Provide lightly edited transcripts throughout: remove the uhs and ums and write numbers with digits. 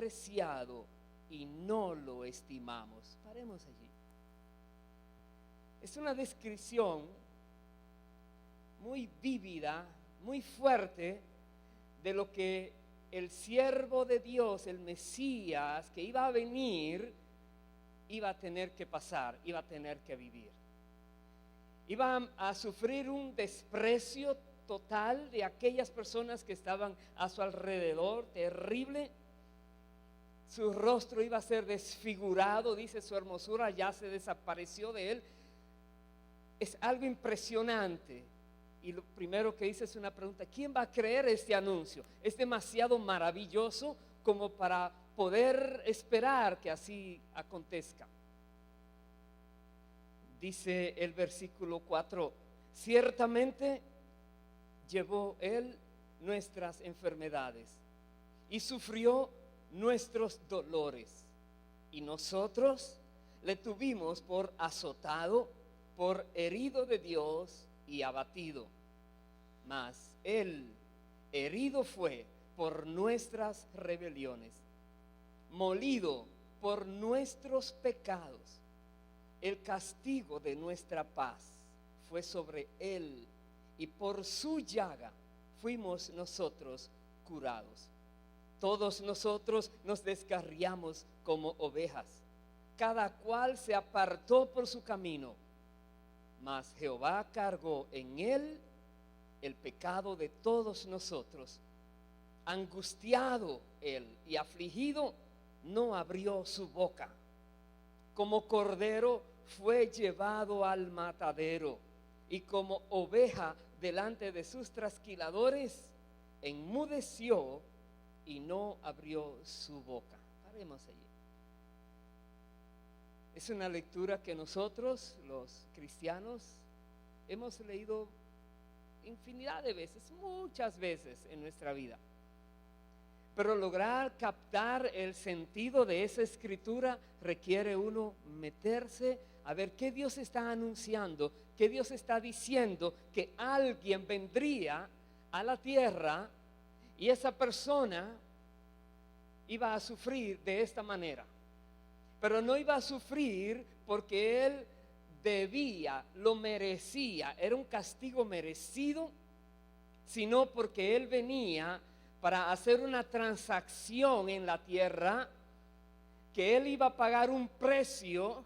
preciado y no lo estimamos. Paremos allí. Es una descripción muy vívida, muy fuerte de lo que el siervo de Dios, el Mesías que iba a venir, iba a tener que pasar, iba a tener que vivir. Iba a sufrir un desprecio total de aquellas personas que estaban a su alrededor, terrible. Su rostro iba a ser desfigurado, dice, su hermosura ya se desapareció de él. Es algo impresionante. Y lo primero que dice es una pregunta: ¿quién va a creer este anuncio? Es demasiado maravilloso como para poder esperar que así acontezca. Dice el versículo 4: ciertamente llevó él nuestras enfermedades y sufrió nuestros dolores, y nosotros le tuvimos por azotado, por herido de Dios y abatido. Mas él herido fue por nuestras rebeliones, molido por nuestros pecados. El castigo de nuestra paz fue sobre él, y por su llaga fuimos nosotros curados. Todos nosotros nos descarriamos como ovejas, cada cual se apartó por su camino, mas Jehová cargó en él el pecado de todos nosotros. Angustiado él y afligido, no abrió su boca. Como cordero fue llevado al matadero, y como oveja delante de sus trasquiladores, enmudeció y no abrió su boca. Paremos allí. Es una lectura que nosotros, los cristianos, hemos leído infinidad de veces, muchas veces en nuestra vida. Pero lograr captar el sentido de esa escritura requiere uno meterse a ver qué Dios está anunciando, qué Dios está diciendo, que alguien vendría a la tierra y esa persona iba a sufrir de esta manera. Pero no iba a sufrir porque él debía, lo merecía, era un castigo merecido, sino porque él venía para hacer una transacción en la tierra, que él iba a pagar un precio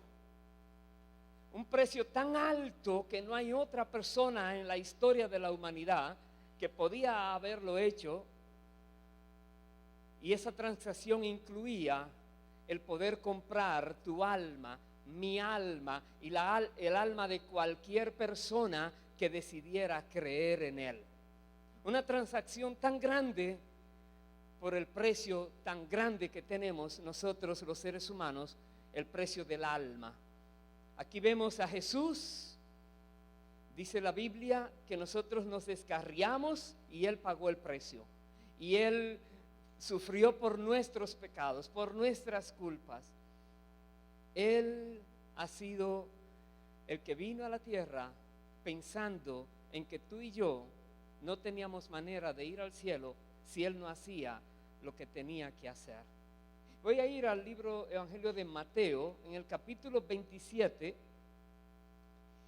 tan alto que no hay otra persona en la historia de la humanidad que podía haberlo hecho. Y esa transacción incluía el poder comprar tu alma, mi alma y el alma de cualquier persona que decidiera creer en él. Una transacción tan grande por el precio tan grande que tenemos nosotros los seres humanos, el precio del alma. Aquí vemos a Jesús. Dice la Biblia que nosotros nos descarriamos y él pagó el precio. Y él sufrió por nuestros pecados, por nuestras culpas. Él ha sido el que vino a la tierra pensando en que tú y yo no teníamos manera de ir al cielo si él no hacía lo que tenía que hacer. Voy a ir al libro Evangelio de Mateo, en el capítulo 27,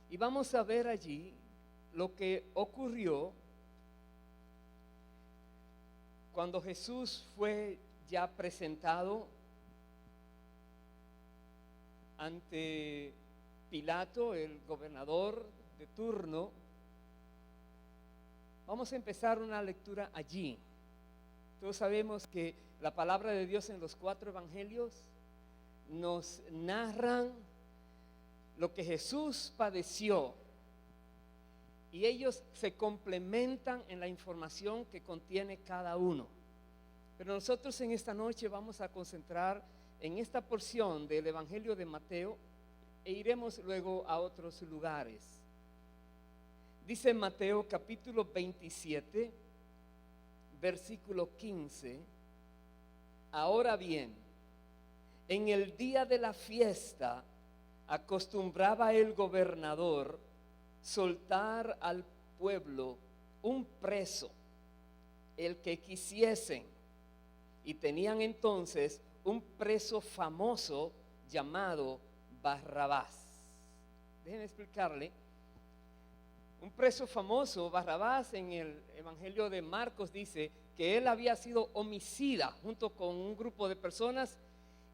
y vamos a ver allí lo que ocurrió cuando Jesús fue ya presentado ante Pilato, el gobernador de turno. Vamos a empezar una lectura allí. Todos sabemos que la palabra de Dios en los 4 evangelios nos narran lo que Jesús padeció, y ellos se complementan en la información que contiene cada uno. Pero nosotros en esta noche vamos a concentrar en esta porción del Evangelio de Mateo e iremos luego a otros lugares. Dice Mateo capítulo 27, versículo 15: ahora bien, en el día de la fiesta acostumbraba el gobernador soltar al pueblo un preso, el que quisiesen, y tenían entonces un preso famoso llamado Barrabás. Déjenme explicarle. Un preso famoso, Barrabás, en el Evangelio de Marcos dice que él había sido homicida junto con un grupo de personas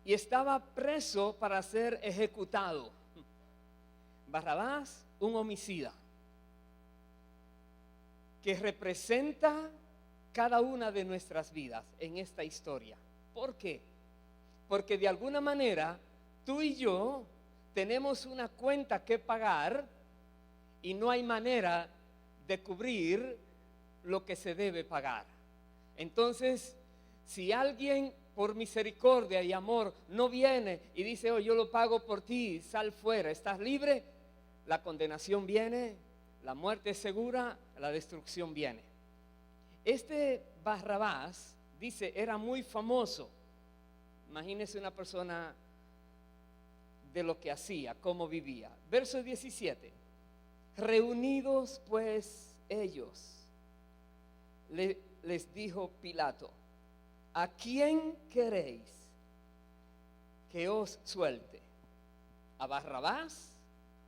y estaba preso para ser ejecutado. Barrabás, un homicida que representa cada una de nuestras vidas en esta historia. ¿Por qué? Porque de alguna manera tú y yo tenemos una cuenta que pagar y no hay manera de cubrir lo que se debe pagar. Entonces, si alguien por misericordia y amor no viene y dice, oh, yo lo pago por ti, sal fuera, estás libre, la condenación viene, la muerte es segura, la destrucción viene. Este Barrabás, dice, era muy famoso. Imagínese una persona de lo que hacía, cómo vivía. Verso 17. Reunidos pues ellos, les dijo Pilato, ¿a quién queréis que os suelte? ¿A Barrabás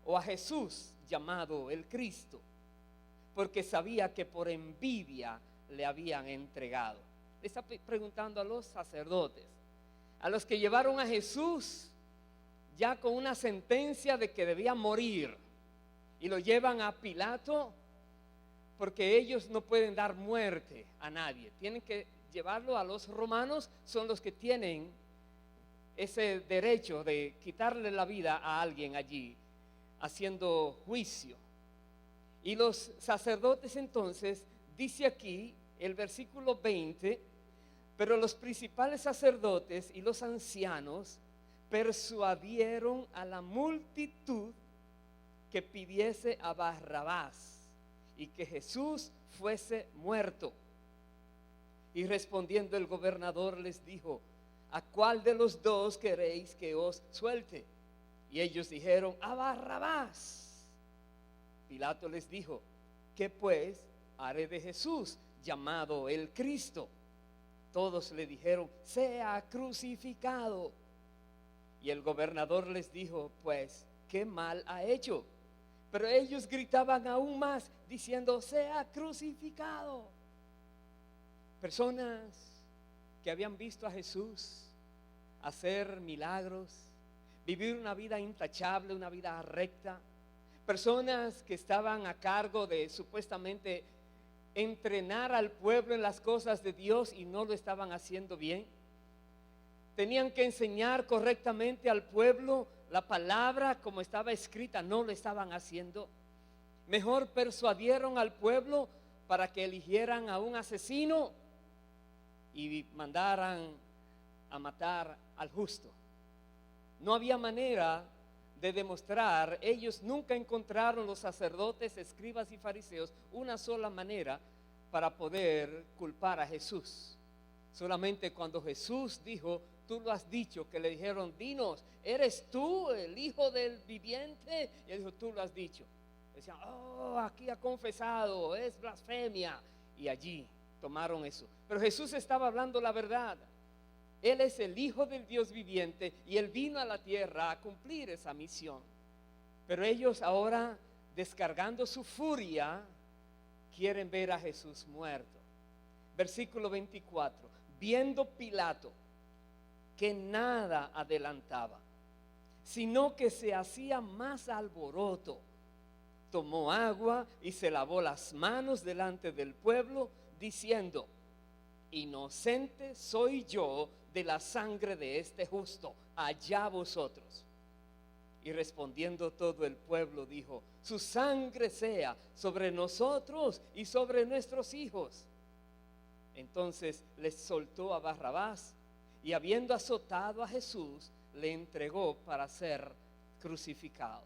o a Jesús llamado el Cristo? Porque sabía que por envidia le habían entregado. Le está preguntando a los sacerdotes, a los que llevaron a Jesús ya con una sentencia de que debía morir, y lo llevan a Pilato porque ellos no pueden dar muerte a nadie, tienen que llevarlo a los romanos, son los que tienen ese derecho de quitarle la vida a alguien allí haciendo juicio. Y los sacerdotes entonces, dice aquí el versículo 20, pero los principales sacerdotes y los ancianos persuadieron a la multitud que pidiese a Barrabás y que Jesús fuese muerto. Y respondiendo el gobernador les dijo, ¿a cuál de los dos queréis que os suelte? Y ellos dijeron, a Barrabás. Pilato les dijo, ¿qué pues haré de Jesús, llamado el Cristo? Todos le dijeron, sea crucificado. Y el gobernador les dijo, pues, ¿qué mal ha hecho? Pero ellos gritaban aún más, diciendo, sea crucificado. Personas que habían visto a Jesús hacer milagros, vivir una vida intachable, una vida recta. Personas que estaban a cargo de supuestamente entrenar al pueblo en las cosas de Dios y no lo estaban haciendo bien. Tenían que enseñar correctamente al pueblo la palabra como estaba escrita, no lo estaban haciendo. Mejor persuadieron al pueblo para que eligieran a un asesino y mandaran a matar al justo. No había manera de demostrar, ellos nunca encontraron, los sacerdotes, escribas y fariseos, una sola manera para poder culpar a Jesús. Solamente cuando Jesús dijo, tú lo has dicho, que le dijeron, dinos, ¿eres tú el Hijo del viviente? Y él dijo, tú lo has dicho. Decían, oh, aquí ha confesado, es blasfemia. Y allí tomaron eso. Pero Jesús estaba hablando la verdad. Él es el Hijo del Dios viviente y Él vino a la tierra a cumplir esa misión. Pero ellos ahora, descargando su furia, quieren ver a Jesús muerto. Versículo 24. Viendo Pilato que nada adelantaba, sino que se hacía más alboroto, tomó agua y se lavó las manos delante del pueblo, diciendo, inocente soy yo de la sangre de este justo, allá vosotros. Y respondiendo todo el pueblo dijo, su sangre sea sobre nosotros y sobre nuestros hijos. Entonces les soltó a Barrabás y habiendo azotado a Jesús, le entregó para ser crucificado.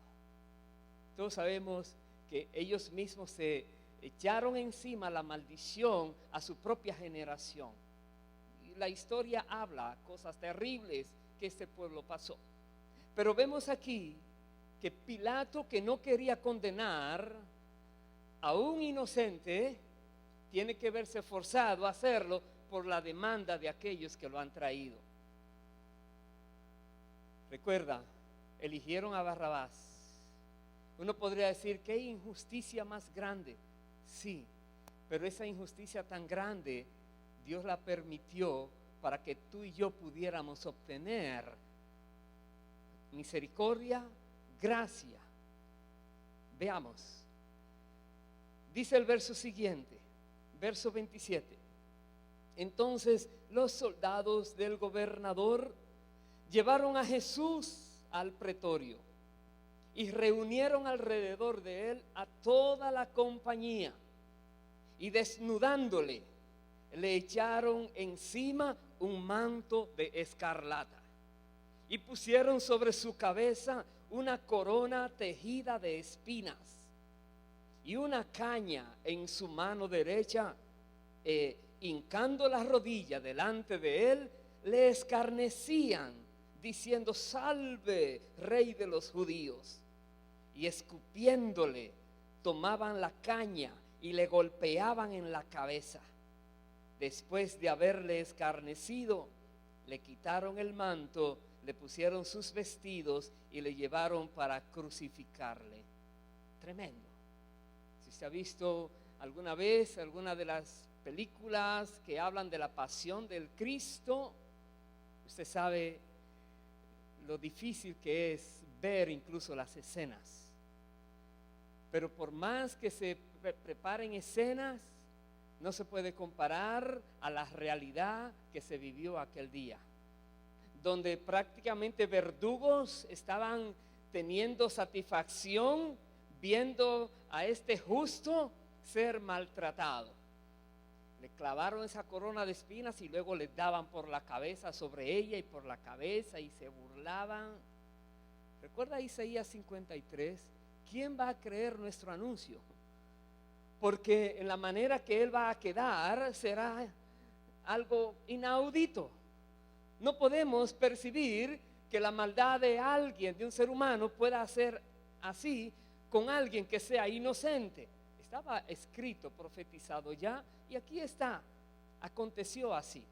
Todos sabemos que ellos mismos se echaron encima la maldición a su propia generación. Y la historia habla cosas terribles que este pueblo pasó. Pero vemos aquí que Pilato, que no quería condenar a un inocente, tiene que verse forzado a hacerlo por la demanda de aquellos que lo han traído. Recuerda, eligieron a Barrabás. Uno podría decir, ¿qué injusticia más grande? Sí, pero esa injusticia tan grande, Dios la permitió para que tú y yo pudiéramos obtener misericordia, gracia. Veamos. Dice el verso siguiente, verso 27. Entonces los soldados del gobernador llevaron a Jesús al pretorio y reunieron alrededor de él a toda la compañía, y desnudándole le echaron encima un manto de escarlata y pusieron sobre su cabeza una corona tejida de espinas y una caña en su mano derecha. Hincando la rodilla delante de él, le escarnecían diciendo: salve, rey de los judíos. Y escupiéndole, tomaban la caña y le golpeaban en la cabeza. Después de haberle escarnecido, le quitaron el manto, le pusieron sus vestidos y le llevaron para crucificarle. Tremendo. Si se ha visto alguna vez alguna de las películas que hablan de la pasión del Cristo, usted sabe lo difícil que es ver incluso las escenas. Pero por más que se preparen escenas, no se puede comparar a la realidad que se vivió aquel día, donde prácticamente verdugos estaban teniendo satisfacción viendo a este justo ser maltratado. Le clavaron esa corona de espinas y luego le daban por la cabeza sobre ella y por la cabeza y se burlaban. ¿Recuerda Isaías 53? ¿Quién va a creer nuestro anuncio? Porque en la manera que él va a quedar será algo inaudito. No podemos percibir que la maldad de alguien, de un ser humano, pueda ser así con alguien que sea inocente. Estaba escrito, profetizado ya, y aquí está, aconteció así.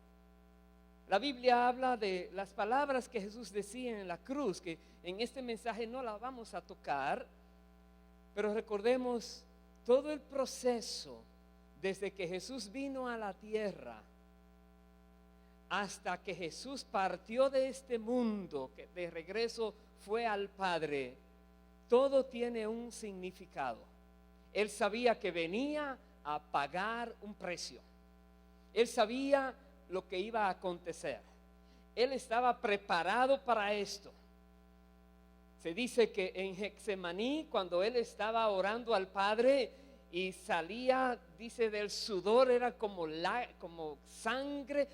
La Biblia habla de las palabras que Jesús decía en la cruz, que en este mensaje no la vamos a tocar, pero recordemos todo el proceso desde que Jesús vino a la tierra hasta que Jesús partió de este mundo, que de regreso fue al Padre. Todo tiene un significado. Él sabía que venía a pagar un precio. Él sabía lo que iba a acontecer. Él estaba preparado para esto. Se dice que en Getsemaní, cuando él estaba orando al Padre y salía, dice, del sudor, era como sangre,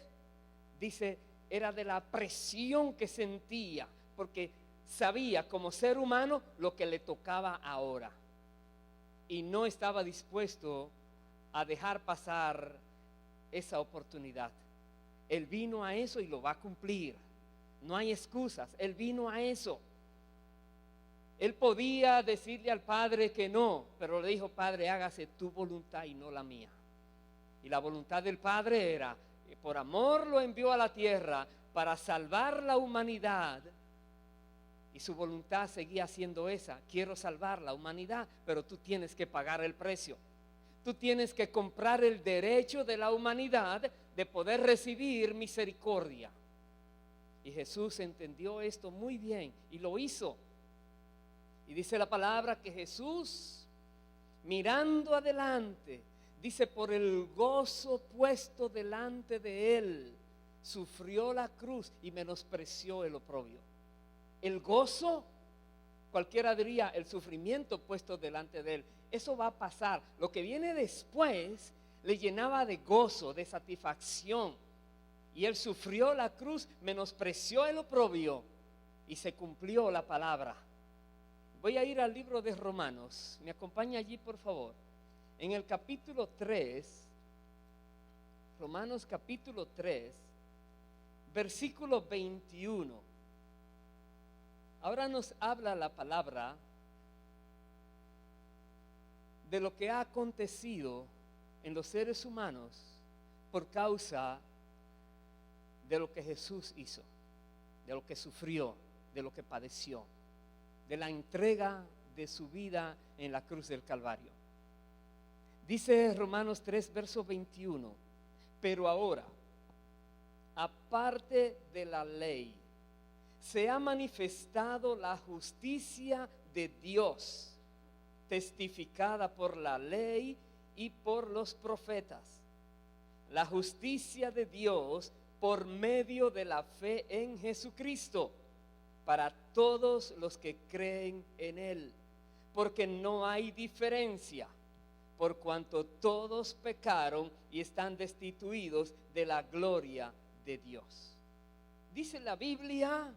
dice, era de la presión que sentía, porque sabía como ser humano lo que le tocaba ahora. Y no estaba dispuesto a dejar pasar esa oportunidad. Él vino a eso y lo va a cumplir. No hay excusas, él vino a eso. Él podía decirle al Padre que no, pero le dijo: Padre, hágase tu voluntad y no la mía. Y la voluntad del Padre era, por amor lo envió a la tierra para salvar la humanidad. Y su voluntad seguía siendo esa: quiero salvar la humanidad, pero tú tienes que pagar el precio. Tú tienes que comprar el derecho de la humanidad de poder recibir misericordia. Y Jesús entendió esto muy bien y lo hizo. Y dice la palabra que Jesús, mirando adelante, dice, por el gozo puesto delante de él, sufrió la cruz y menospreció el oprobio. El gozo, cualquiera diría, el sufrimiento puesto delante de él. Eso va a pasar. Lo que viene después le llenaba de gozo, de satisfacción. Y él sufrió la cruz, menospreció el oprobio y se cumplió la palabra. Voy a ir al libro de Romanos. ¿Me acompaña allí, por favor? En el capítulo 3, Romanos capítulo 3, versículo 21. Ahora nos habla la palabra de lo que ha acontecido en los seres humanos por causa de lo que Jesús hizo, de lo que sufrió, de lo que padeció, de la entrega de su vida en la cruz del Calvario. Dice Romanos 3, verso 21, pero ahora, aparte de la ley, se ha manifestado la justicia de Dios, testificada por la ley y por los profetas. La justicia de Dios por medio de la fe en Jesucristo, para todos los que creen en Él, porque no hay diferencia, por cuanto todos pecaron y están destituidos de la gloria de Dios. Dice la Biblia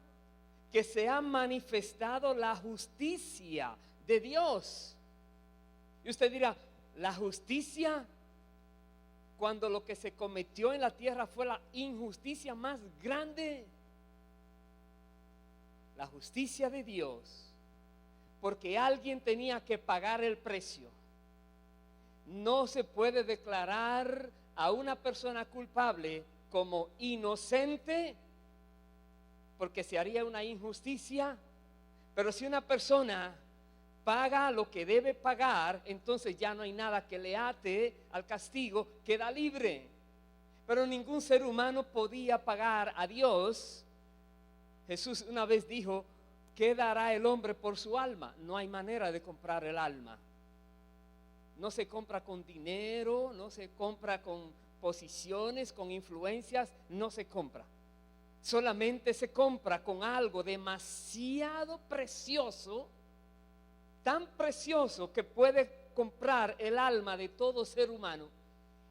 que se ha manifestado la justicia de Dios. Y usted dirá, ¿la justicia? Cuando lo que se cometió en la tierra fue la injusticia más grande. La justicia de Dios, porque alguien tenía que pagar el precio. No se puede declarar a una persona culpable como inocente, porque se haría una injusticia. Pero si una persona paga lo que debe pagar, entonces ya no hay nada que le ate al castigo, queda libre. Pero ningún ser humano podía pagar a Dios. Jesús una vez dijo, ¿qué dará el hombre por su alma? No hay manera de comprar el alma. No se compra con dinero, no se compra con posiciones, con influencias, no se compra. Solamente se compra con algo demasiado precioso, tan precioso que puede comprar el alma de todo ser humano.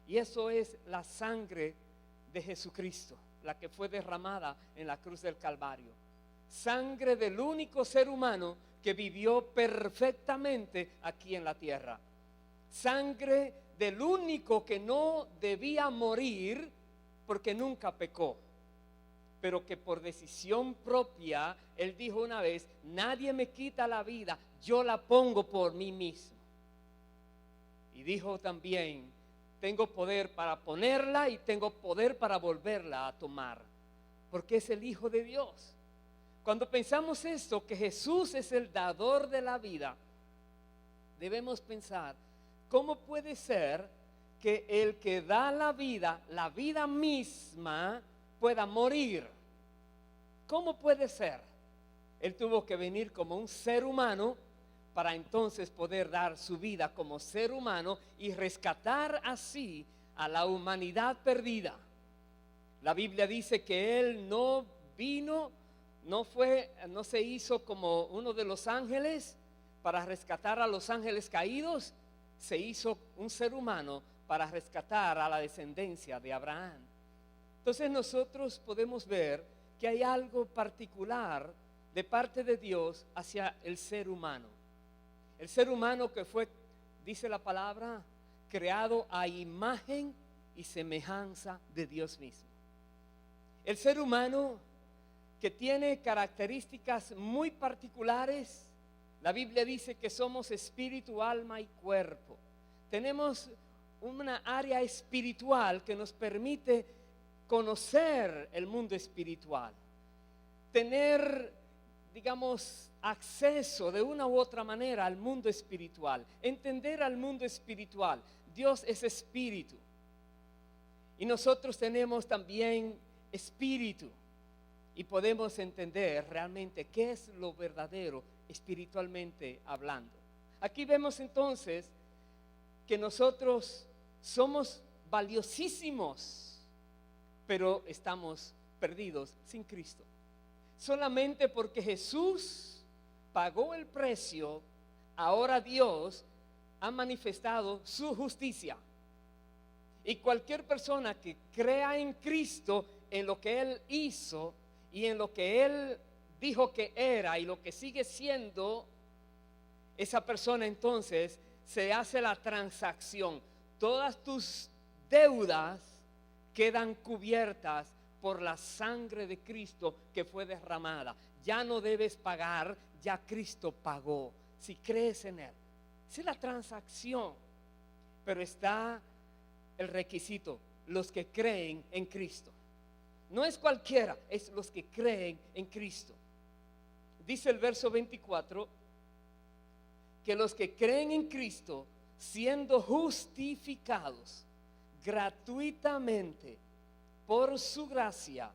Y eso es la sangre de Jesucristo, la que fue derramada en la cruz del Calvario. Sangre del único ser humano que vivió perfectamente aquí en la tierra. Sangre del único que no debía morir porque nunca pecó, pero que por decisión propia, él dijo una vez, nadie me quita la vida, yo la pongo por mí mismo. Y dijo también, tengo poder para ponerla y tengo poder para volverla a tomar, porque es el Hijo de Dios. Cuando pensamos esto, que Jesús es el dador de la vida, debemos pensar, ¿cómo puede ser que el que da la vida misma, pueda morir? ¿Cómo puede ser? Él tuvo que venir como un ser humano para entonces poder dar su vida como ser humano y rescatar así a la humanidad perdida. La Biblia dice que Él no vino, no se hizo como uno de los ángeles para rescatar a los ángeles caídos. Se hizo un ser humano para rescatar a la descendencia de Abraham. Entonces nosotros podemos ver que hay algo particular de parte de Dios hacia el ser humano. El ser humano que fue, dice la palabra, creado a imagen y semejanza de Dios mismo. El ser humano que tiene características muy particulares. La Biblia dice que somos espíritu, alma y cuerpo. Tenemos una área espiritual que nos permite conocer el mundo espiritual, tener, digamos, acceso de una u otra manera al mundo espiritual, entender al mundo espiritual. Dios es espíritu y nosotros tenemos también espíritu y podemos entender realmente qué es lo verdadero espiritualmente hablando. Aquí vemos entonces que nosotros somos valiosísimos, pero estamos perdidos sin Cristo. Solamente porque Jesús pagó el precio, ahora Dios ha manifestado su justicia. Y cualquier persona que crea en Cristo, en lo que Él hizo y en lo que Él dijo que era y lo que sigue siendo, esa persona entonces se hace la transacción. Todas tus deudas quedan cubiertas por la sangre de Cristo que fue derramada. Ya no debes pagar, ya Cristo pagó. Si crees en Él, esa es la transacción. Pero está el requisito: los que creen en Cristo. No es cualquiera, es los que creen en Cristo. Dice el verso 24 que los que creen en Cristo, siendo justificados gratuitamente por su gracia,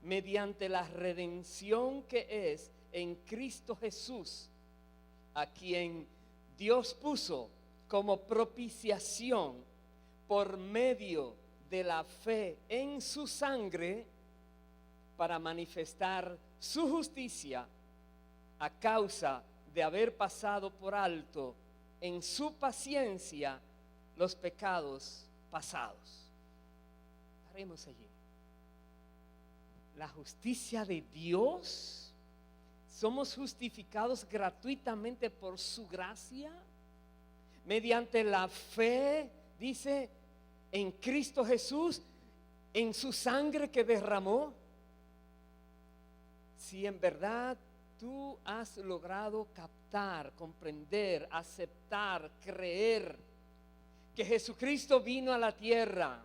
mediante la redención que es en Cristo Jesús, a quien Dios puso como propiciación por medio de la fe en su sangre, para manifestar su justicia a causa de haber pasado por alto en su paciencia los pecados pasados. Estaremos allí. La justicia de Dios, somos justificados gratuitamente por su gracia, mediante la fe, dice, en Cristo Jesús, en su sangre que derramó. Si en verdad tú has logrado captar, comprender, aceptar, creer que Jesucristo vino a la tierra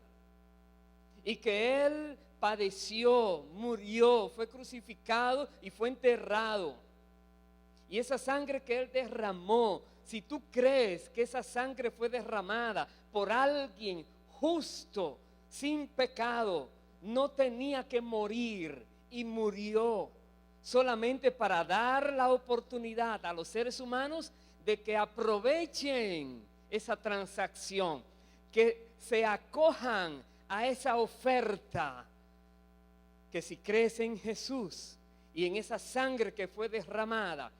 y que Él padeció, murió, fue crucificado y fue enterrado, y esa sangre que Él derramó, si tú crees que esa sangre fue derramada por alguien justo, sin pecado, no tenía que morir y murió solamente para dar la oportunidad a los seres humanos de que aprovechen esa transacción, que se acojan a esa oferta, que si crees en Jesús y en esa sangre que fue derramada,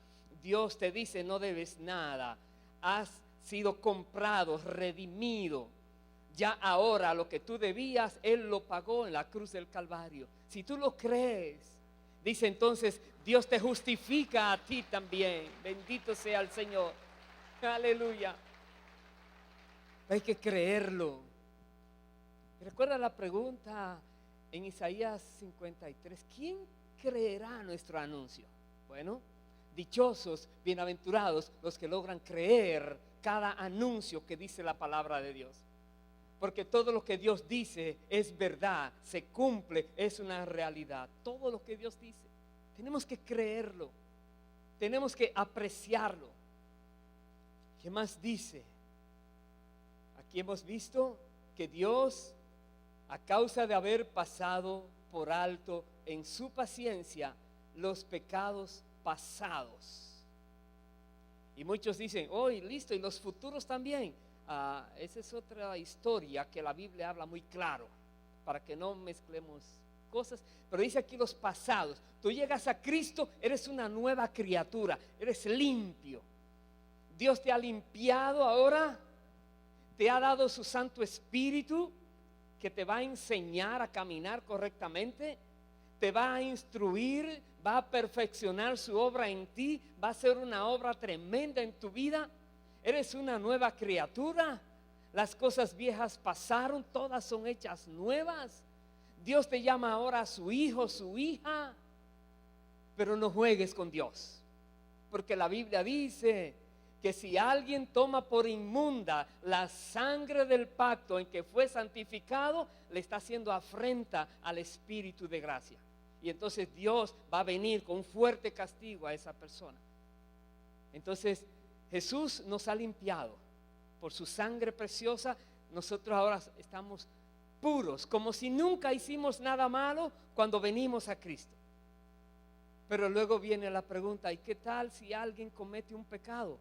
Dios te dice: no debes nada, has sido comprado, redimido. Ya ahora lo que tú debías, Él lo pagó en la cruz del Calvario. Si tú lo crees, dice entonces, Dios te justifica a ti también. Bendito sea el Señor. Aleluya. Hay que creerlo. Recuerda la pregunta en Isaías 53. ¿Quién creerá nuestro anuncio? Bueno, dichosos, bienaventurados los que logran creer cada anuncio que dice la palabra de Dios. Porque todo lo que Dios dice es verdad, se cumple, es una realidad. Todo lo que Dios dice, tenemos que creerlo, tenemos que apreciarlo. ¿Qué más dice? Aquí hemos visto que Dios, a causa de haber pasado por alto en su paciencia los pecados pasados. Y muchos dicen: hoy listo, y los futuros también. Esa es otra historia que la Biblia habla muy claro, para que no mezclemos cosas. Pero dice aquí los pasados. Tú llegas a Cristo, eres una nueva criatura, eres limpio. Dios te ha limpiado ahora, te ha dado su Santo Espíritu, que te va a enseñar a caminar correctamente, te va a instruir, va a perfeccionar su obra en ti, va a hacer una obra tremenda en tu vida. Eres una nueva criatura. Las cosas viejas pasaron, todas son hechas nuevas. Dios te llama ahora a su hijo, su hija. Pero no juegues con Dios, porque la Biblia dice que si alguien toma por inmunda la sangre del pacto en que fue santificado, le está haciendo afrenta al Espíritu de gracia. Y entonces Dios va a venir con un fuerte castigo a esa persona. Entonces Jesús nos ha limpiado por su sangre preciosa. Nosotros ahora estamos puros, como si nunca hicimos nada malo cuando venimos a Cristo. Pero luego viene la pregunta: ¿y qué tal si alguien comete un pecado?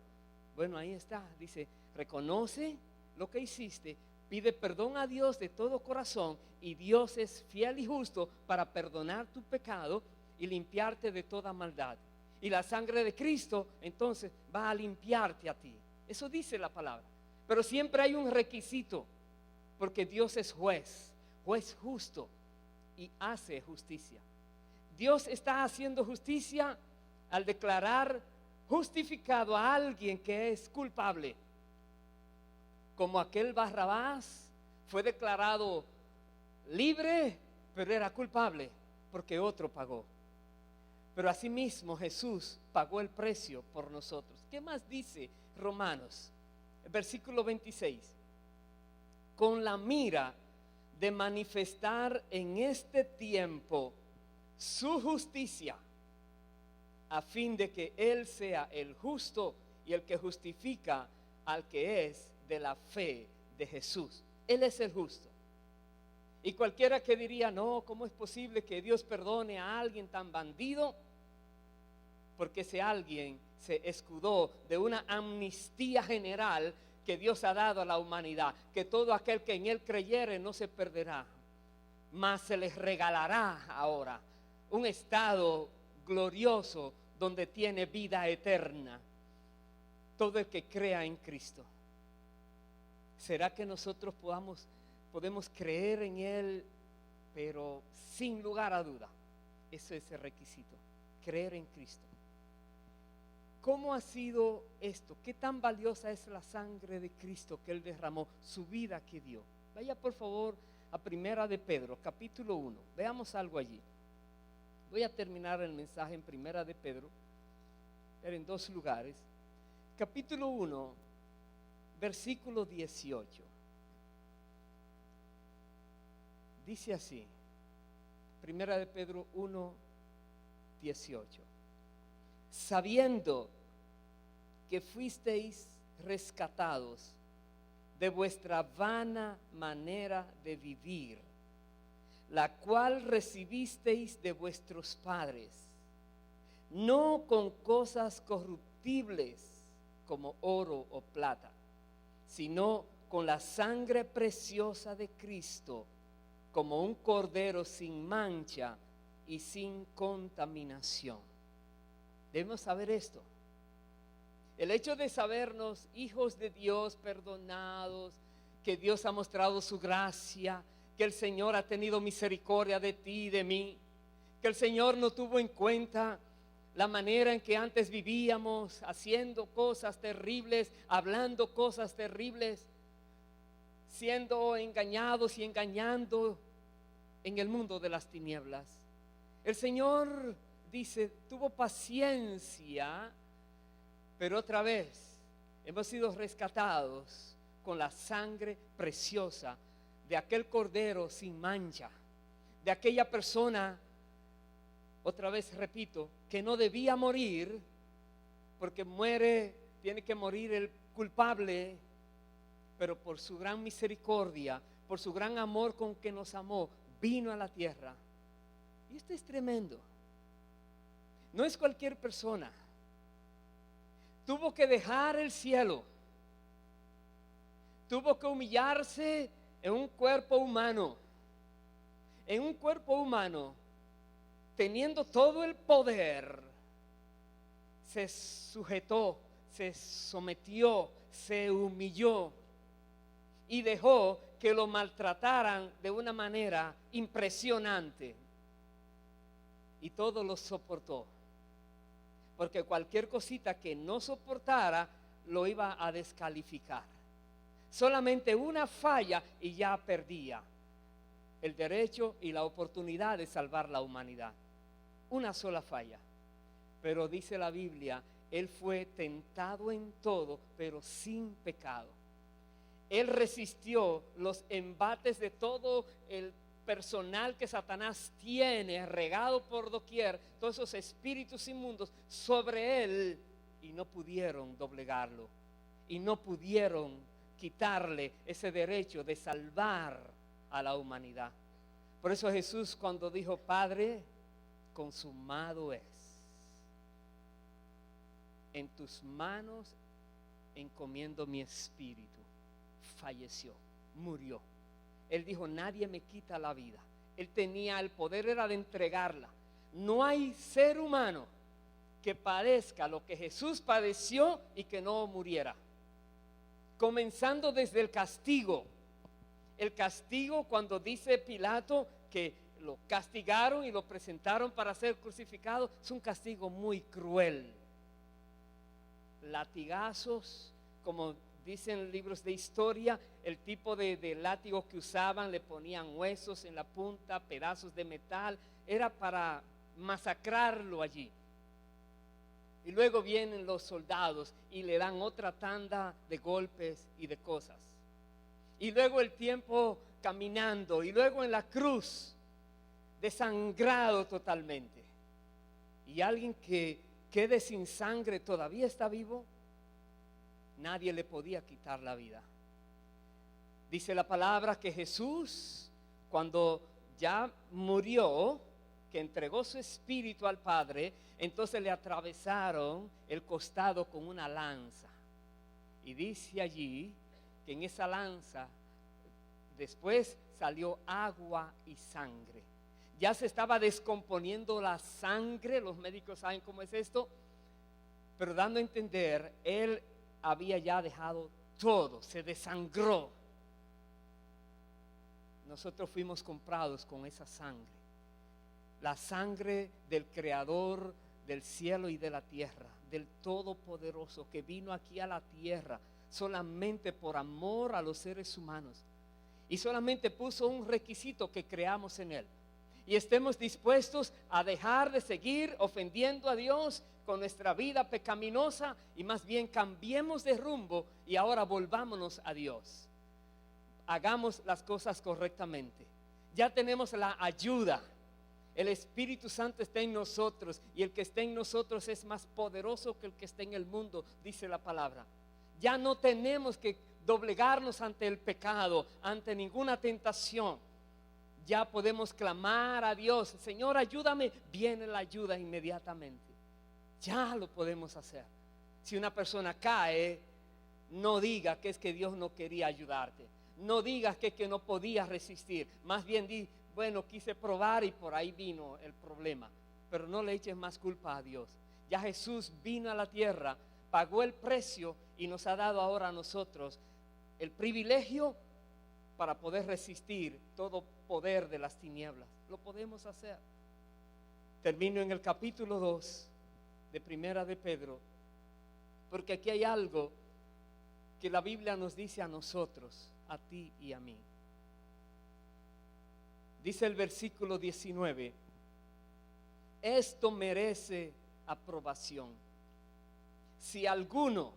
Bueno, ahí está, dice: reconoce lo que hiciste, pide perdón a Dios de todo corazón, y Dios es fiel y justo para perdonar tu pecado y limpiarte de toda maldad. Y la sangre de Cristo entonces va a limpiarte a ti. Eso dice la palabra. Pero siempre hay un requisito, porque Dios es juez justo, y hace justicia. Dios está haciendo justicia al declarar justificado a alguien que es culpable. Como aquel Barrabás fue declarado libre, pero era culpable porque otro pagó. Pero asimismo Jesús pagó el precio por nosotros. ¿Qué más dice Romanos? El versículo 26. Con la mira de manifestar en este tiempo su justicia, a fin de que Él sea el justo y el que justifica al que es de la fe de Jesús. Él es el justo. Y cualquiera que diría, no, ¿cómo es posible que Dios perdone a alguien tan bandido? Porque ese alguien se escudó de una amnistía general que Dios ha dado a la humanidad, que todo aquel que en Él creyere no se perderá, mas se les regalará ahora un estado glorioso donde tiene vida eterna todo el que crea en Cristo. ¿Será que nosotros podemos creer en Él, pero sin lugar a duda? Ese es el requisito, creer en Cristo. ¿Cómo ha sido esto? ¿Qué tan valiosa es la sangre de Cristo que Él derramó, su vida que dio? Vaya por favor a Primera de Pedro, capítulo 1. Veamos algo allí. Voy a terminar el mensaje en Primera de Pedro, pero en dos lugares. Capítulo 1, versículo 18. Dice así, Primera de Pedro 1, 18. Sabiendo que fuisteis rescatados de vuestra vana manera de vivir, la cual recibisteis de vuestros padres, no con cosas corruptibles como oro o plata, sino con la sangre preciosa de Cristo, como un cordero sin mancha y sin contaminación. Debemos saber esto. El hecho de sabernos hijos de Dios, perdonados, que Dios ha mostrado su gracia, que el Señor ha tenido misericordia de ti y de mí, que el Señor no tuvo en cuenta la manera en que antes vivíamos, haciendo cosas terribles, hablando cosas terribles, siendo engañados y engañando en el mundo de las tinieblas. El Señor, dice, tuvo paciencia, pero otra vez hemos sido rescatados con la sangre preciosa de aquel cordero sin mancha, de aquella persona, otra vez repito, que no debía morir, porque tiene que morir el culpable, pero por su gran misericordia, por su gran amor con que nos amó, vino a la tierra. Y esto es tremendo. No es cualquier persona. Tuvo que dejar el cielo. Tuvo que humillarse en un cuerpo humano. En un cuerpo humano, teniendo todo el poder, se sujetó, se sometió, se humilló y dejó que lo maltrataran de una manera impresionante. Y todo lo soportó. Porque cualquier cosita que no soportara lo iba a descalificar. Solamente una falla y ya perdía el derecho y la oportunidad de salvar la humanidad. Una sola falla. Pero dice la Biblia, Él fue tentado en todo, pero sin pecado. Él resistió los embates de todo el personal que Satanás tiene regado por doquier, todos esos espíritus inmundos sobre él, y no pudieron doblegarlo, y no pudieron quitarle ese derecho de salvar a la humanidad. Por eso Jesús, cuando dijo, Padre, consumado es, en tus manos encomiendo mi espíritu, falleció, murió. Él dijo, nadie me quita la vida. Él tenía el poder, era de entregarla. No hay ser humano que padezca lo que Jesús padeció y que no muriera. Comenzando desde el castigo. El castigo, cuando dice Pilato que lo castigaron y lo presentaron para ser crucificado, es un castigo muy cruel. Latigazos, como dicen libros de historia, el tipo de látigo que usaban, le ponían huesos en la punta, pedazos de metal, era para masacrarlo allí. Y luego vienen los soldados y le dan otra tanda de golpes y de cosas. Y luego el tiempo caminando y luego en la cruz, desangrado totalmente. Y alguien que quede sin sangre todavía está vivo, nadie le podía quitar la vida. Dice la palabra que Jesús, cuando ya murió, que entregó su espíritu al Padre, entonces le atravesaron el costado con una lanza. Y dice allí que en esa lanza después salió agua y sangre. Ya se estaba descomponiendo la sangre, los médicos saben cómo es esto, pero dando a entender, él había ya dejado todo, se desangró. Nosotros fuimos comprados con esa sangre, la sangre del Creador del cielo y de la tierra, del Todopoderoso, que vino aquí a la tierra solamente por amor a los seres humanos, y solamente puso un requisito: que creamos en Él y estemos dispuestos a dejar de seguir ofendiendo a Dios con nuestra vida pecaminosa, y más bien cambiemos de rumbo y ahora volvámonos a Dios. Hagamos las cosas correctamente. Ya tenemos la ayuda. El Espíritu Santo está en nosotros, y el que está en nosotros es más poderoso que el que está en el mundo, dice la palabra. Ya no tenemos que doblegarnos ante el pecado, ante ninguna tentación. Ya podemos clamar a Dios: Señor, ayúdame. Viene la ayuda inmediatamente. Ya lo podemos hacer. Si una persona cae, no diga que es que Dios no quería ayudarte. No digas que no podías resistir. Más bien di: bueno, quise probar y por ahí vino el problema. Pero no le eches más culpa a Dios. Ya Jesús vino a la tierra, pagó el precio y nos ha dado ahora a nosotros el privilegio para poder resistir todo poder de las tinieblas. Lo podemos hacer. Termino en el capítulo 2 de Primera de Pedro, porque aquí hay algo que la Biblia nos dice a nosotros, a ti y a mí. Dice el versículo 19: esto merece aprobación. Si alguno,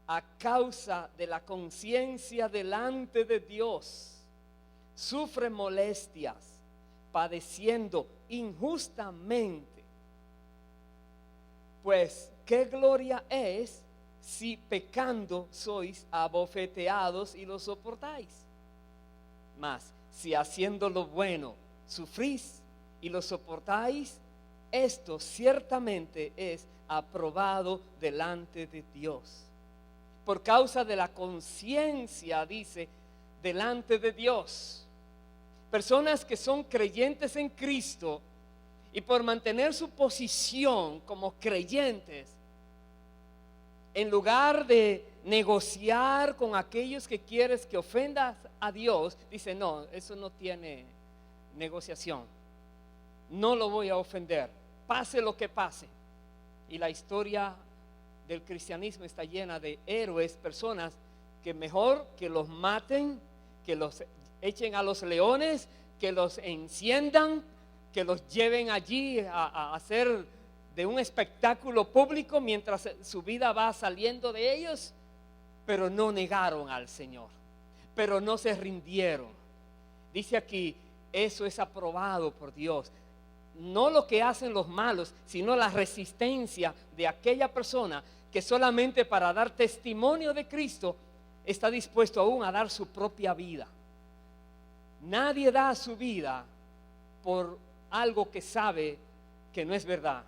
a causa de la conciencia delante de Dios, sufre molestias, padeciendo injustamente, pues qué gloria es si pecando sois abofeteados y lo soportáis. Mas si haciendo lo bueno sufrís y lo soportáis, esto ciertamente es aprobado delante de Dios. Por causa de la conciencia, dice, delante de Dios. Personas que son creyentes en Cristo, y por mantener su posición como creyentes, en lugar de negociar con aquellos que quieres que ofendas a Dios, dice: no, eso no tiene negociación, no lo voy a ofender, pase lo que pase. Y la historia del cristianismo está llena de héroes, personas que mejor que los maten, que los echen a los leones, que los enciendan, que los lleven allí a hacer de un espectáculo público mientras su vida va saliendo de ellos, pero no negaron al Señor, pero no se rindieron. Dice aquí: eso es aprobado por Dios. No lo que hacen los malos, sino la resistencia de aquella persona que solamente para dar testimonio de Cristo está dispuesto aún a dar su propia vida. Nadie da su vida por algo que sabe que no es verdad.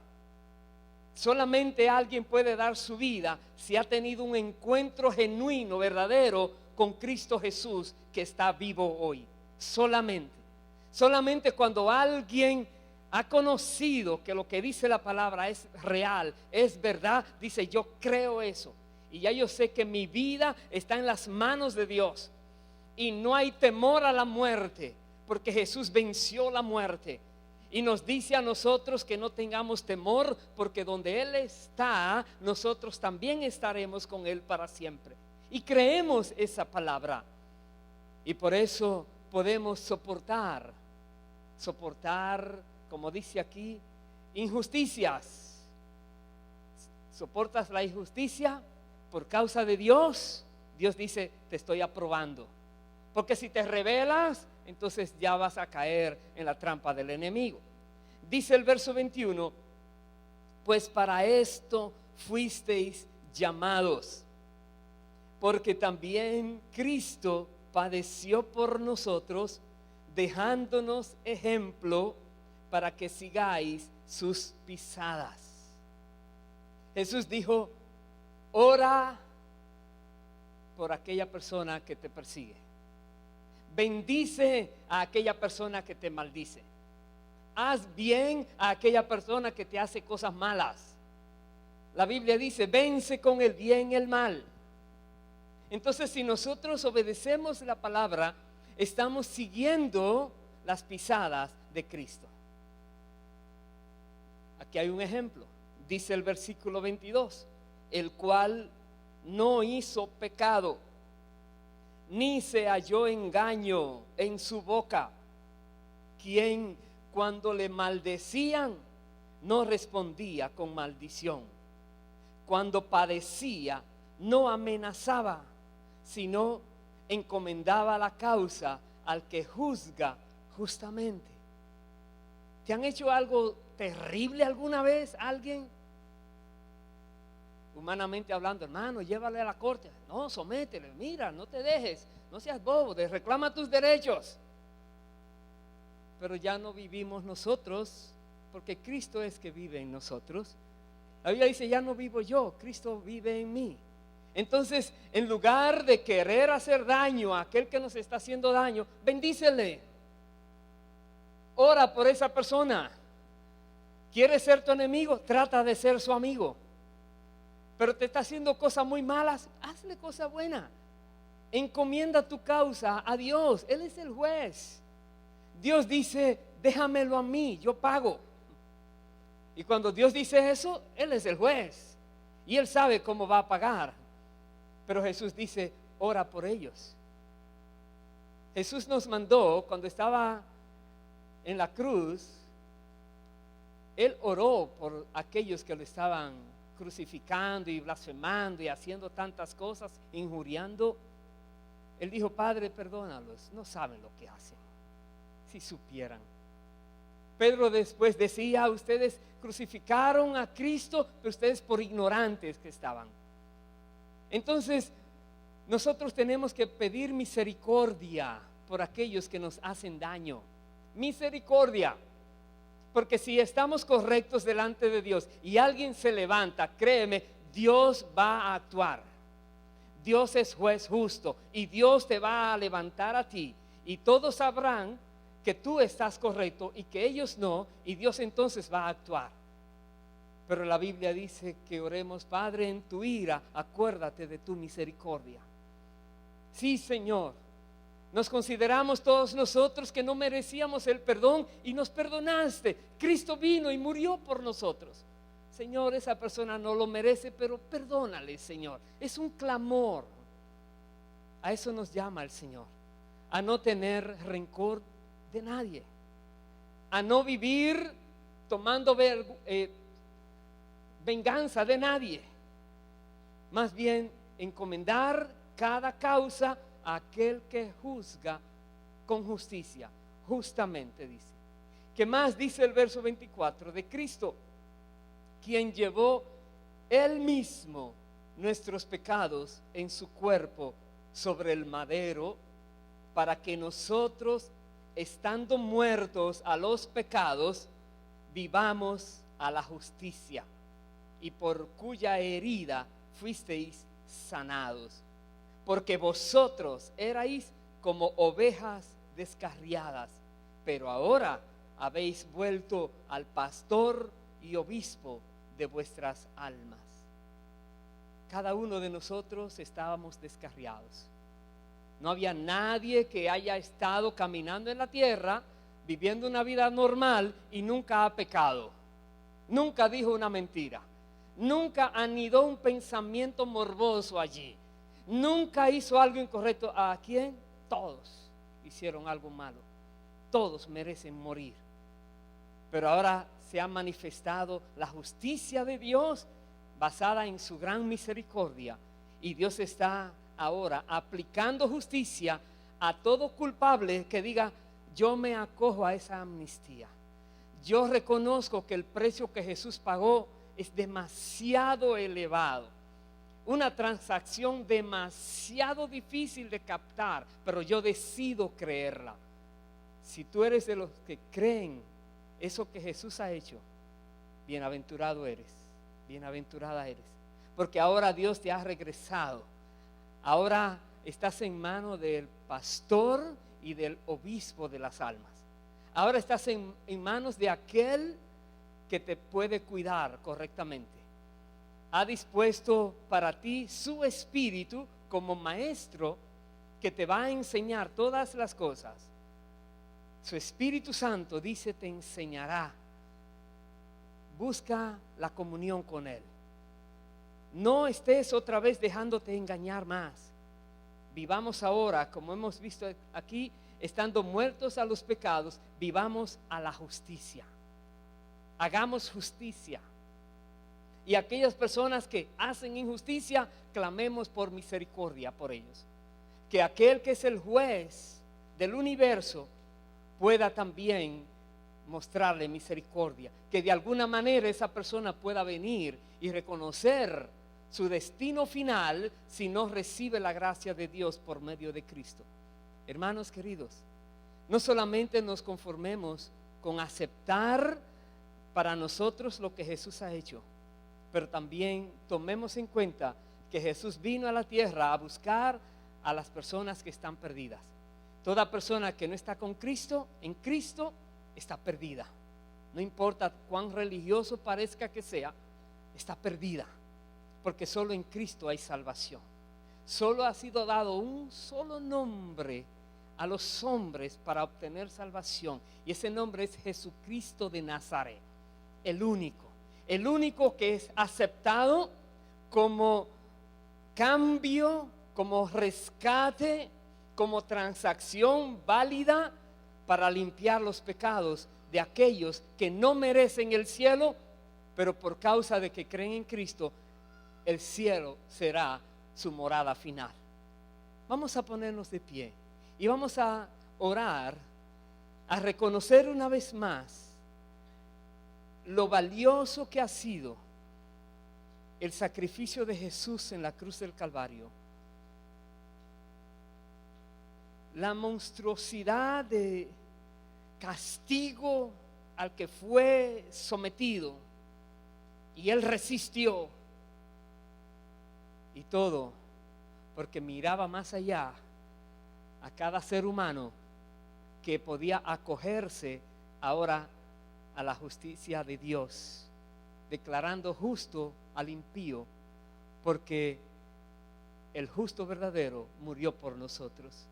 Solamente alguien puede dar su vida si ha tenido un encuentro genuino, verdadero con Cristo Jesús, que está vivo hoy. Solamente cuando alguien ha conocido que lo que dice la palabra es real, es verdad, dice: yo creo eso, y ya yo sé que mi vida está en las manos de Dios, y no hay temor a la muerte, porque Jesús venció la muerte. Y nos dice a nosotros que no tengamos temor, porque donde Él está, nosotros también estaremos con Él para siempre. Y creemos esa palabra. Y por eso podemos soportar, como dice aquí, injusticias. ¿Soportas la injusticia por causa de Dios? Dios dice: te estoy aprobando. Porque si te rebelas, entonces ya vas a caer en la trampa del enemigo. Dice el verso 21, pues para esto fuisteis llamados, porque también Cristo padeció por nosotros, dejándonos ejemplo para que sigáis sus pisadas. Jesús dijo, ora por aquella persona que te persigue. Bendice a aquella persona que te maldice. Haz bien a aquella persona que te hace cosas malas. La Biblia dice, vence con el bien el mal. Entonces, si nosotros obedecemos la palabra, estamos siguiendo las pisadas de Cristo. Aquí hay un ejemplo. Dice el versículo 22, el cual no hizo pecado, ni se halló engaño en su boca, quien cuando le maldecían no respondía con maldición, cuando padecía no amenazaba, sino encomendaba la causa al que juzga justamente. ¿Te han hecho algo terrible alguna vez alguien? Humanamente hablando, hermano, llévale a la corte. No, sométele, mira, no te dejes, no seas bobo, reclama tus derechos. Pero ya no vivimos nosotros, porque Cristo es que vive en nosotros. La Biblia dice, ya no vivo yo, Cristo vive en mí. Entonces, en lugar de querer hacer daño a aquel que nos está haciendo daño, bendícele. Ora por esa persona. ¿Quieres ser tu enemigo? Trata de ser su amigo. Pero te está haciendo cosas muy malas, hazle cosas buenas. Encomienda tu causa a Dios, Él es el juez. Dios dice, déjamelo a mí, yo pago. Y cuando Dios dice eso, Él es el juez. Y Él sabe cómo va a pagar. Pero Jesús dice, ora por ellos. Jesús nos mandó, cuando estaba en la cruz, Él oró por aquellos que lo estaban crucificando y blasfemando y haciendo tantas cosas, injuriando. Él dijo, Padre, perdónalos, no saben lo que hacen. Si supieran. Pedro después decía, ustedes crucificaron a Cristo, pero ustedes por ignorantes que estaban. Entonces, nosotros tenemos que pedir misericordia por aquellos que nos hacen daño. Misericordia. Porque si estamos correctos delante de Dios y alguien se levanta, créeme, Dios va a actuar. Dios es juez justo y Dios te va a levantar a ti. Y todos sabrán que tú estás correcto y que ellos no, y Dios entonces va a actuar. Pero la Biblia dice que oremos, Padre, en tu ira, acuérdate de tu misericordia. Sí, Señor. Nos consideramos todos nosotros que no merecíamos el perdón y nos perdonaste. Cristo vino y murió por nosotros. Señor, esa persona no lo merece, pero perdónale, Señor. Es un clamor. A eso nos llama el Señor. A no tener rencor de nadie. A no vivir tomando venganza de nadie. Más bien, encomendar cada causa a aquel que juzga con justicia, justamente dice. ¿Qué más dice el verso 24? De Cristo, quien llevó Él mismo nuestros pecados en su cuerpo sobre el madero, para que nosotros, estando muertos a los pecados, vivamos a la justicia, y por cuya herida fuisteis sanados. Porque vosotros erais como ovejas descarriadas, pero ahora habéis vuelto al pastor y obispo de vuestras almas. Cada uno de nosotros estábamos descarriados. No había nadie que haya estado caminando en la tierra, viviendo una vida normal y nunca ha pecado. Nunca dijo una mentira. Nunca anidó un pensamiento morboso allí. Nunca hizo algo incorrecto. ¿A quién? Todos hicieron algo malo. Todos merecen morir. Pero ahora se ha manifestado la justicia de Dios basada en su gran misericordia. Y Dios está ahora aplicando justicia a todo culpable que diga, yo me acojo a esa amnistía. Yo reconozco que el precio que Jesús pagó es demasiado elevado. Una transacción demasiado difícil de captar, pero yo decido creerla. Si tú eres de los que creen eso que Jesús ha hecho, bienaventurado eres, bienaventurada eres, porque ahora Dios te ha regresado. Ahora estás en manos del pastor y del obispo de las almas. Ahora estás en manos de aquel que te puede cuidar correctamente. Ha dispuesto para ti su espíritu como maestro que te va a enseñar todas las cosas. Su Espíritu Santo, dice, te enseñará. Busca la comunión con Él. No estés otra vez dejándote engañar más. Vivamos ahora, como hemos visto aquí, estando muertos a los pecados, vivamos a la justicia. Hagamos justicia. Y aquellas personas que hacen injusticia, clamemos por misericordia por ellos. Que aquel que es el juez del universo pueda también mostrarle misericordia. Que de alguna manera esa persona pueda venir y reconocer su destino final si no recibe la gracia de Dios por medio de Cristo. Hermanos queridos, no solamente nos conformemos con aceptar para nosotros lo que Jesús ha hecho, pero también tomemos en cuenta que Jesús vino a la tierra a buscar a las personas que están perdidas. Toda persona que no está con Cristo, en Cristo, está perdida. No importa cuán religioso parezca que sea, está perdida. Porque solo en Cristo hay salvación. Solo ha sido dado un solo nombre a los hombres para obtener salvación. Y ese nombre es Jesucristo de Nazaret. El único que es aceptado como cambio, como rescate, como transacción válida para limpiar los pecados de aquellos que no merecen el cielo, pero por causa de que creen en Cristo, el cielo será su morada final. Vamos a ponernos de pie y vamos a orar, a reconocer una vez más lo valioso que ha sido el sacrificio de Jesús en la cruz del Calvario. La monstruosidad de castigo al que fue sometido y Él resistió. Y todo porque miraba más allá a cada ser humano que podía acogerse ahora a la justicia de Dios, declarando justo al impío, porque el justo verdadero murió por nosotros.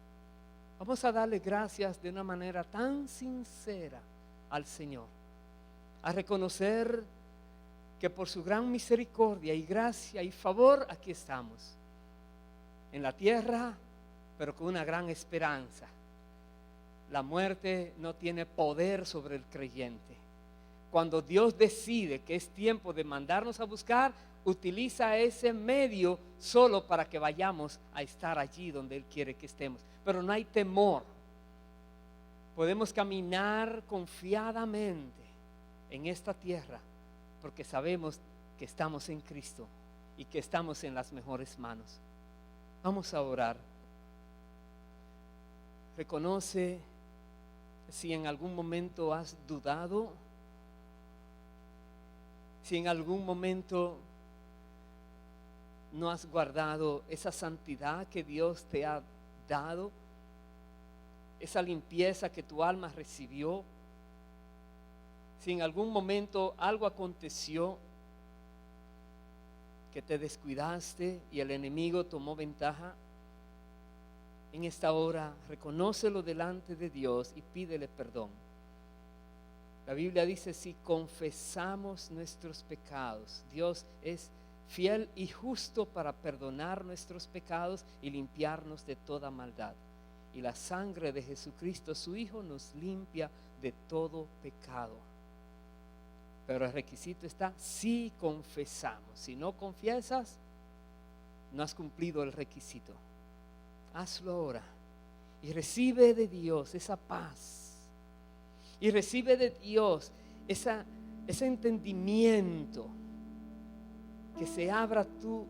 Vamos a darle gracias de una manera tan sincera al Señor, a reconocer que por su gran misericordia y gracia y favor aquí estamos, en la tierra, pero con una gran esperanza. La muerte no tiene poder sobre el creyente. Cuando Dios decide que es tiempo de mandarnos a buscar, utiliza ese medio solo para que vayamos a estar allí donde Él quiere que estemos. Pero no hay temor. Podemos caminar confiadamente en esta tierra porque sabemos que estamos en Cristo y que estamos en las mejores manos. Vamos a orar. Reconoce si en algún momento has dudado, si en algún momento no has guardado esa santidad que Dios te ha dado, esa limpieza que tu alma recibió. Si en algún momento algo aconteció que te descuidaste y el enemigo tomó ventaja, en esta hora reconócelo delante de Dios y pídele perdón. La Biblia dice, si confesamos nuestros pecados, Dios es fiel y justo para perdonar nuestros pecados y limpiarnos de toda maldad. Y la sangre de Jesucristo, su Hijo, nos limpia de todo pecado. Pero el requisito está si confesamos. Si no confiesas, no has cumplido el requisito. Hazlo ahora y recibe de Dios esa paz. Y recibe de Dios ese entendimiento. Que se abra tu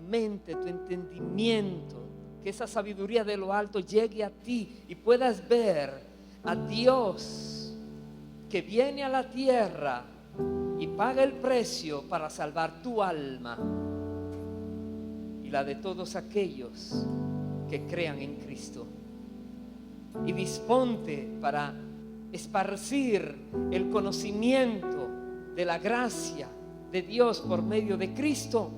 mente, tu entendimiento. Que esa sabiduría de lo alto llegue a ti y puedas ver a Dios que viene a la tierra y paga el precio para salvar tu alma y la de todos aquellos que crean en Cristo. Y disponte para esparcir el conocimiento de la gracia de Dios por medio de Cristo,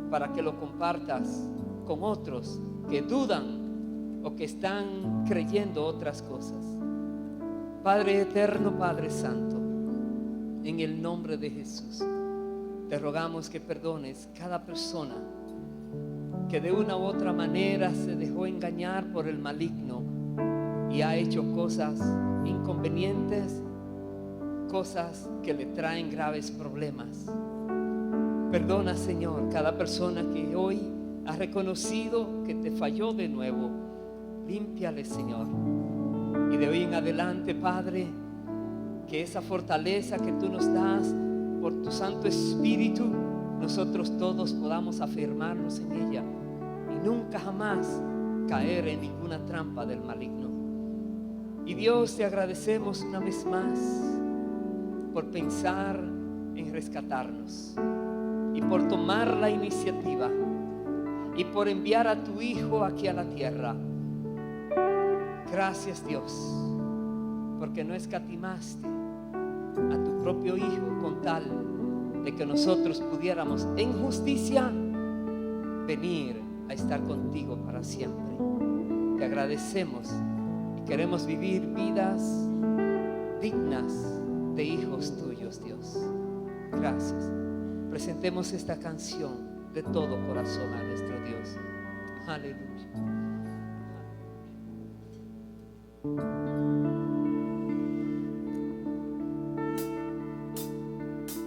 para que lo compartas con otros que dudan o que están creyendo otras cosas. Padre eterno, Padre santo, en el nombre de Jesús, te rogamos que perdones cada persona que de una u otra manera se dejó engañar por el maligno y ha hecho cosas inconvenientes, cosas que le traen graves problemas. Perdona, Señor, cada persona que hoy ha reconocido que te falló de nuevo. Límpiale, Señor. Y de hoy en adelante, Padre, que esa fortaleza que tú nos das por tu Santo Espíritu, nosotros todos podamos afirmarnos en ella y nunca jamás caer en ninguna trampa del maligno. Y Dios, te agradecemos una vez más por pensar en rescatarnos y por tomar la iniciativa y por enviar a tu Hijo aquí a la tierra. Gracias, Dios, porque no escatimaste a tu propio Hijo con tal de que nosotros pudiéramos en justicia venir a estar contigo para siempre. Te agradecemos y queremos vivir vidas dignas de hijos tuyos, Dios. Gracias. Presentemos esta canción de todo corazón a nuestro Dios. Aleluya.